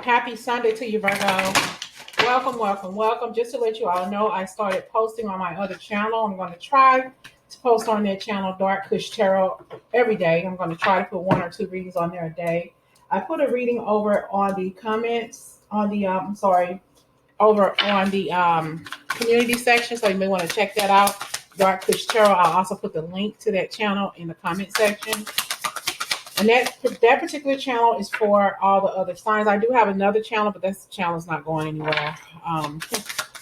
Happy Sunday to you, Virgo. Welcome, welcome, welcome. Just to let you all know, I started posting on my other channel. I'm going to try to post on that channel, Dark Kush Tarot, every day. I'm going to try to put one or two readings on there a day. I put a reading over on the comments, over on the community section, so you may want to check that out. Dark Kush Tarot. I'll also put the link to that channel in the comment section. And that particular channel is for all the other signs. I do have another channel, but that channel is not going anywhere.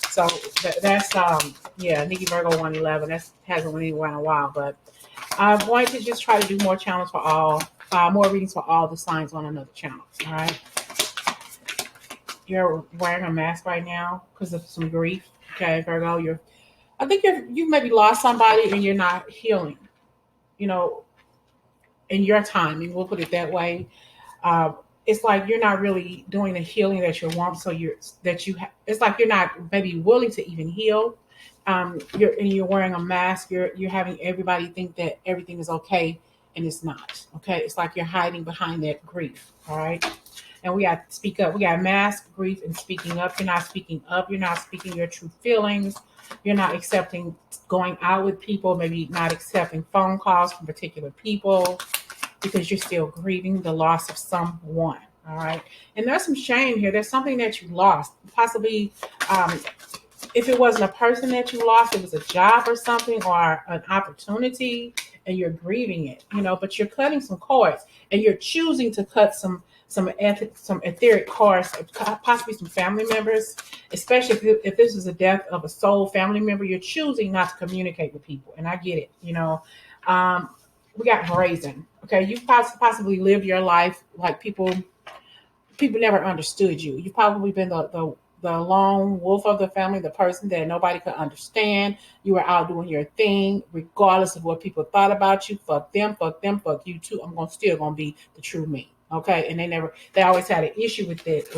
So that's Nikki Virgo 111. That hasn't went anywhere in a while, but I'm going to just try to do more channels for all, more readings for all the signs on another channel. All right. You're wearing a mask right now because of some grief. Okay, Virgo. I think you maybe lost somebody and you're not healing. You know, in your time, and we'll put it that way. Uh, it's like you're not really doing the healing that you want. So it's like you're not maybe willing to even heal. You're wearing a mask. You're having everybody think that everything is okay, and it's not. Okay, it's like you're hiding behind that grief. All right. And we got to speak up. We got mask, grief, and speaking up. You're not speaking up. You're not speaking your true feelings. You're not accepting going out with people, maybe not accepting phone calls from particular people because you're still grieving the loss of someone. All right. And there's some shame here. There's something that you lost. Possibly, if it wasn't a person that you lost, it was a job or something or an opportunity, and you're grieving it, but you're cutting some cords and you're choosing to cut some etheric cords, possibly some family members, especially if this is a death of a soul family member. You're choosing not to communicate with people, and I get it. We got brazen. Okay, you've possibly lived your life like people never understood you. You've probably been the lone wolf of the family, the person that nobody could understand. You were out doing your thing, regardless of what people thought about you. Fuck them, fuck you too. Still gonna be the true me. Okay. And they always had an issue with that.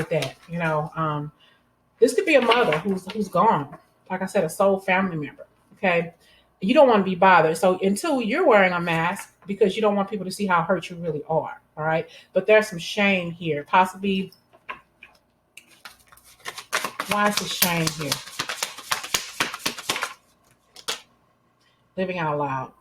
This could be a mother who's gone. Like I said, a soul family member. Okay. You don't want to be bothered. So until you're wearing a mask because you don't want people to see how hurt you really are. All right. But there's some shame here. Possibly, why is the shame here? Living out loud.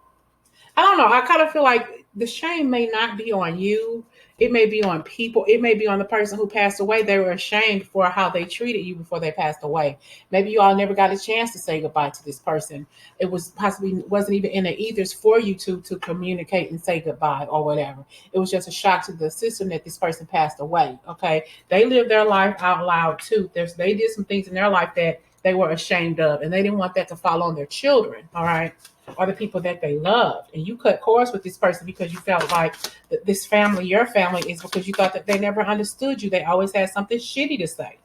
I don't know. I kind of feel like the shame may not be on you. It may be on people. It may be on the person who passed away. They were ashamed for how they treated you before they passed away. Maybe you all never got a chance to say goodbye to this person. It was possibly wasn't even in the ethers for you to communicate and say goodbye or whatever. It was just a shock to the system that this person passed away. Okay, they lived their life out loud too. They did some things in their life that they were ashamed of, and they didn't want that to fall on their children. All right, or the people that they loved. And you cut cords with this person because you felt like this family, your family, is because you thought that they never understood you. They always had something shitty to say.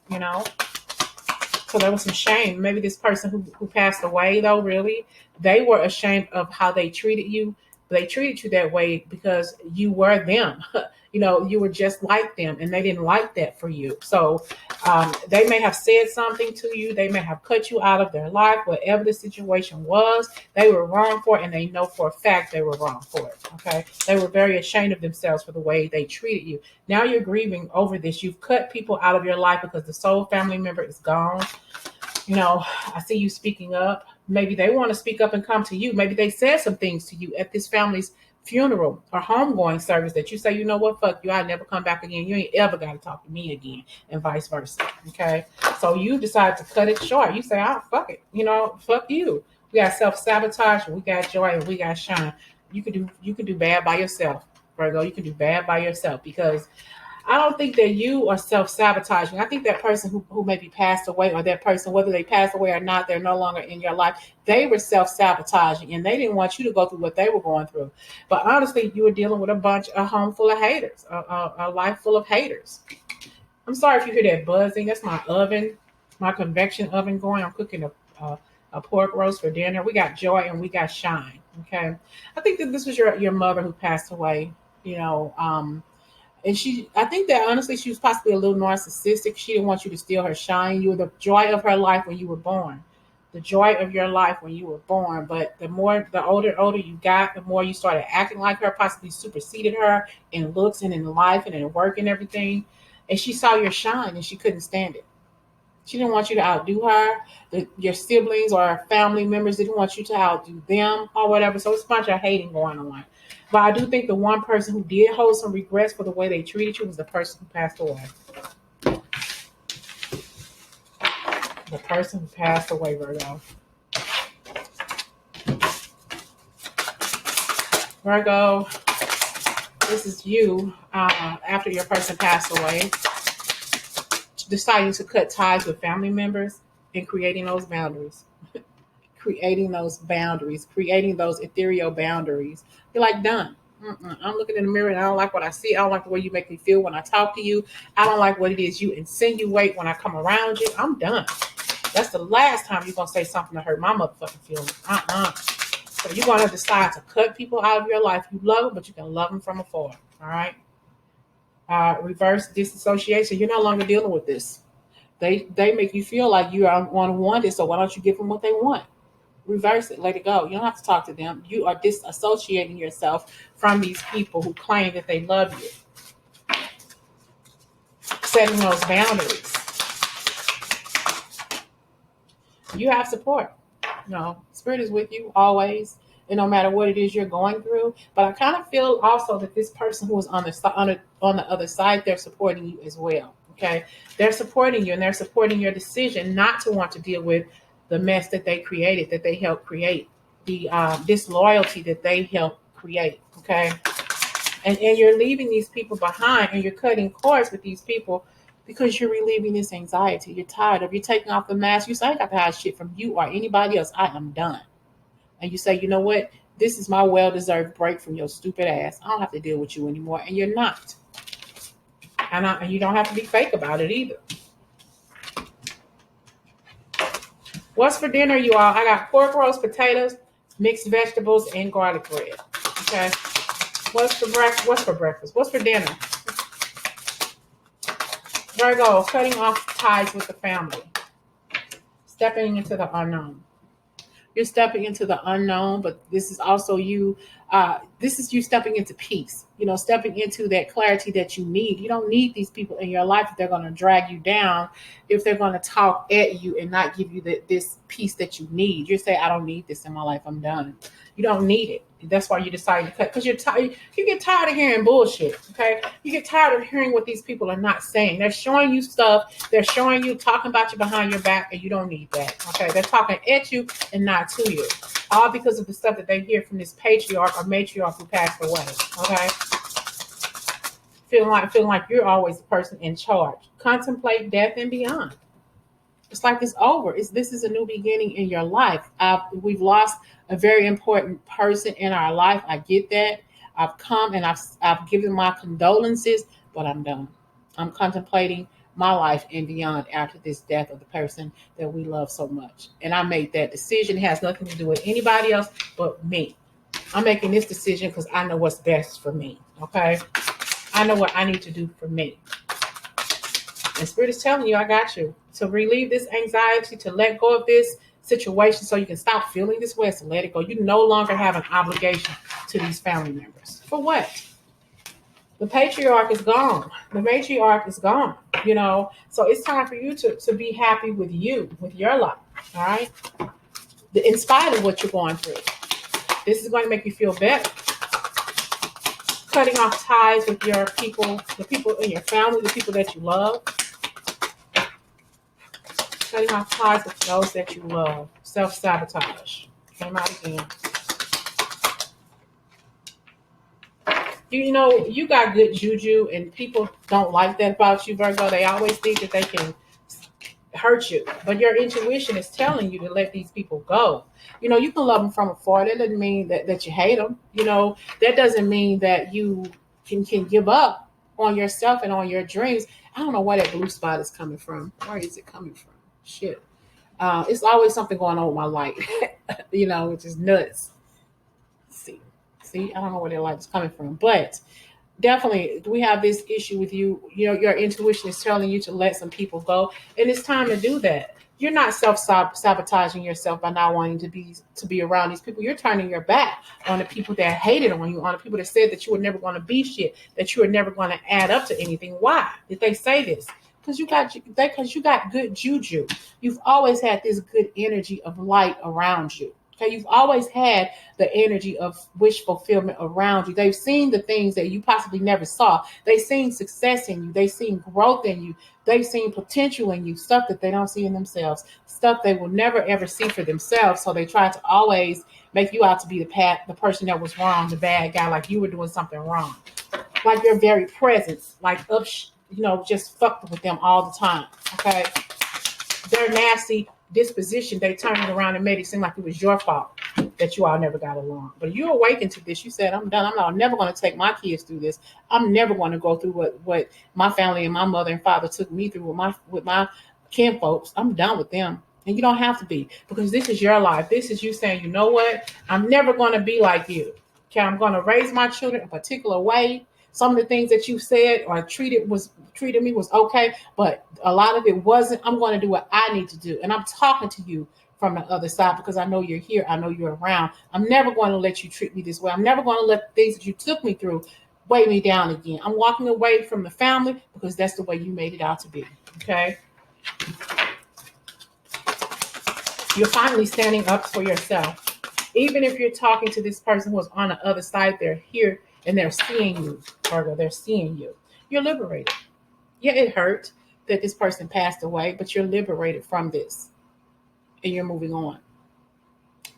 So there was some shame. Maybe this person who passed away, though, really, they were ashamed of how they treated you. They treated you that way because you were them. You were just like them, and they didn't like that for you. So they may have said something to you. They may have cut you out of their life. Whatever the situation was, they were wrong for it, and they know for a fact they were wrong for it. Okay, they were very ashamed of themselves for the way they treated you. Now you're grieving over this. You've cut people out of your life because the soul family member is gone. I see you speaking up. Maybe they want to speak up and come to you. Maybe they said some things to you at this family's funeral or homegoing service that you say, you know what, fuck you, I never come back again. You ain't ever got to talk to me again, and vice versa. Okay. So you decide to cut it short. You say, fuck it. Fuck you. We got self-sabotage, we got joy, and we got shine. You can do bad by yourself, Virgo. You can do bad by yourself because I don't think that you are self-sabotaging. I think that person who maybe passed away, or that person, whether they passed away or not, they're no longer in your life. They were self-sabotaging, and they didn't want you to go through what they were going through. But honestly, you were dealing with a home full of haters, a life full of haters. I'm sorry if you hear that buzzing. That's my oven, my convection oven going. I'm cooking a pork roast for dinner. We got joy and we got shine. Okay. I think that this was your mother who passed away, you know, and I think that honestly, she was possibly a little narcissistic. She didn't want you to steal her shine. You were the joy of her life when you were born, the joy of your life when you were born. But the older you got, the more you started acting like her, possibly superseded her in looks and in life and in work and everything. And she saw your shine and she couldn't stand it. She didn't want you to outdo her. Your siblings or family members didn't want you to outdo them or whatever. So it's a bunch of hating going on. But I do think the one person who did hold some regrets for the way they treated you was the person who passed away. The person who passed away, Virgo. Virgo, this is you after your person passed away, deciding to cut ties with family members and creating those boundaries. Creating those boundaries, creating those ethereal boundaries. You're like, done. I'm looking in the mirror and I don't like what I see. I don't like the way you make me feel when I talk to you. I don't like what it is you insinuate when I come around you. I'm done. That's the last time you're going to say something to hurt my motherfucking feelings. So you're going to decide to cut people out of your life. You love them, but you can love them from afar. All right? Reverse disassociation. You're no longer dealing with this. They make you feel like you are unwanted, so why don't you give them what they want? Reverse it. Let it go. You don't have to talk to them. You are disassociating yourself from these people who claim that they love you. Setting those boundaries. You have support. Spirit is with you always, and no matter what it is you're going through. But I kind of feel also that this person who is on the other side, they're supporting you as well. Okay, they're supporting you, and they're supporting your decision not to want to deal with the mess that they created, that they helped create, the disloyalty that they helped create. Okay, and you're leaving these people behind, and you're cutting cords with these people because you're relieving this anxiety. You're tired of you taking off the mask. You say, I ain't got to hide shit from you or anybody else. I am done. And you say, you know what? This is my well-deserved break from your stupid ass. I don't have to deal with you anymore. And you're not. And you don't have to be fake about it either. What's for dinner, you all? I got pork roast, potatoes, mixed vegetables, and garlic bread. Okay. What's for breakfast? What's for dinner? Virgo, cutting off ties with the family. Stepping into the unknown. You're stepping into the unknown, but this is also you. This is you stepping into peace. Stepping into that clarity that you need. You don't need these people in your life if they're going to drag you down, if they're going to talk at you and not give you this peace that you need. You say, I don't need this in my life. I'm done. You don't need it. That's why you decide to cut, because you're tired. You get tired of hearing bullshit. Okay, you get tired of hearing what these people are not saying. They're showing you stuff. They're showing you, talking about you behind your back, and you don't need that. Okay, they're talking at you and not to you, all because of the stuff that they hear from this patriarch or matriarch who passed away. Okay, feeling like you're always the person in charge. Contemplate death and beyond. It's like it's over. This is a new beginning in your life. We've lost a very important person in our life. I get that. I've come and I've given my condolences, but I'm done. I'm contemplating my life and beyond after this death of the person that we love so much. And I made that decision. It has nothing to do with anybody else but me. I'm making this decision because I know what's best for me. Okay? I know what I need to do for me. And Spirit is telling you, I got you. To relieve this anxiety, to let go of this situation so you can stop feeling this way, to let it go. You no longer have an obligation to these family members. For what? The patriarch is gone. The matriarch is gone. So it's time for you to be happy with you, with your life. All right? In spite of what you're going through. This is going to make you feel better. Cutting off ties with your people, the people in your family, the people that you love. Cutting off ties with those that you love. Self-sabotage. Came out again. You got good juju, and people don't like that about you, Virgo. They always think that they can hurt you. But your intuition is telling you to let these people go. You can love them from afar. That doesn't mean that you hate them. That doesn't mean that you can give up on yourself and on your dreams. I don't know where that blue spot is coming from. Where is it coming from? Shit. It's always something going on with my light, which is nuts. See, I don't know where that light is coming from, but definitely we have this issue with you. Your intuition is telling you to let some people go, and it's time to do that. You're not self-sabotaging yourself by not wanting to be around these people. You're turning your back on the people that hated on you, on the people that said that you were never going to be shit, that you were never going to add up to anything. Why did they say this? Because you got good juju. You've always had this good energy of light around you. Okay, you've always had the energy of wish fulfillment around you. They've seen the things that you possibly never saw. They've seen success in you. They've seen growth in you. They've seen potential in you, stuff that they don't see in themselves, stuff they will never ever see for themselves. So they try to always make you out to be the person that was wrong, the bad guy, like you were doing something wrong, like your very presence, like just fucked with them all the time. Okay, their nasty disposition, they turned it around and made it seem like it was your fault that you all never got along. But you awakened to this. You said, I'm done. I'm never going to take my kids through this. I'm never going to go through what my family and my mother and father took me through with my kin folks. I'm done with them. And you don't have to be, because this is your life. This is you saying, you know what? I'm never going to be like you. Okay, I'm going to raise my children a particular way. Some of the things that you said or treated me was okay, but a lot of it wasn't. I'm going to do what I need to do. And I'm talking to you from the other side because I know you're here. I know you're around. I'm never going to let you treat me this way. I'm never going to let the things that you took me through weigh me down again. I'm walking away from the family because that's the way you made it out to be. Okay. You're finally standing up for yourself. Even if you're talking to this person who is on the other side, they're here and they're seeing you, Virgo. They're seeing you. You're liberated. Yeah, it hurt that this person passed away, but you're liberated from this and you're moving on.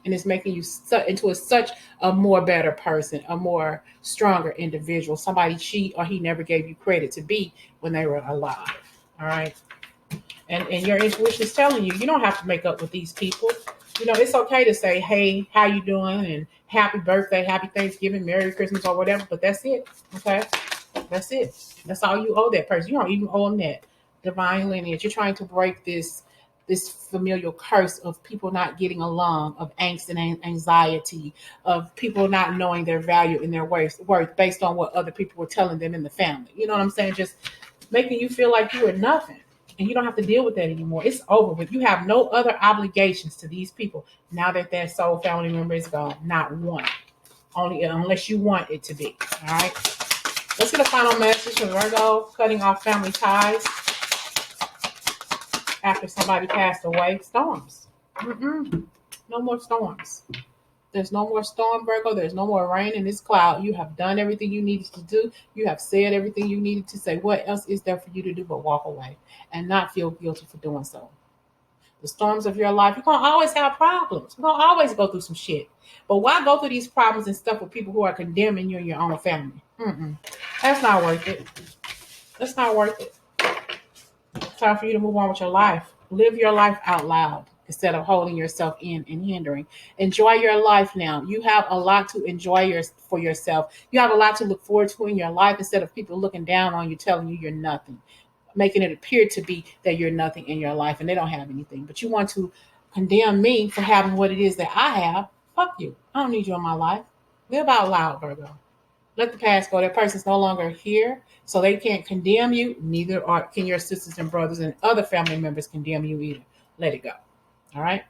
And it's making you into such a more better person, a more stronger individual, somebody she or he never gave you credit to be when they were alive. All right. And your intuition is telling you, you don't have to make up with these people. It's okay to say, hey, how you doing? And happy birthday, happy Thanksgiving, Merry Christmas, or whatever. But that's it. Okay. That's it. That's all you owe that person. You don't even owe them that divine lineage. You're trying to break this familial curse of people not getting along, of angst and anxiety, of people not knowing their value and their worth based on what other people were telling them in the family. You know what I'm saying? Just making you feel like you are nothing. And you don't have to deal with that anymore. It's over with. You have no other obligations to these people now that their soul family member is gone. Not one. Only unless you want it to be. All right. Let's get a final message from Virgo. Cutting off family ties after somebody passed away. Storms. No more storms. There's no more storm, Virgo. There's no more rain in this cloud. You have done everything you needed to do. You have said everything you needed to say. What else is there for you to do but walk away and not feel guilty for doing so? The storms of your life, you're going to always have problems. You're going to always go through some shit. But why go through these problems and stuff with people who are condemning you and your own family? That's not worth it. That's not worth it. It's time for you to move on with your life. Live your life out loud instead of holding yourself in and hindering. Enjoy your life now. You have a lot to enjoy for yourself. You have a lot to look forward to in your life instead of people looking down on you, telling you you're nothing, making it appear to be that you're nothing in your life and they don't have anything. But you want to condemn me for having what it is that I have. Fuck you. I don't need you in my life. Live out loud, Virgo. Let the past go. That person's no longer here, so they can't condemn you. Neither can your sisters and brothers and other family members condemn you either. Let it go. All right?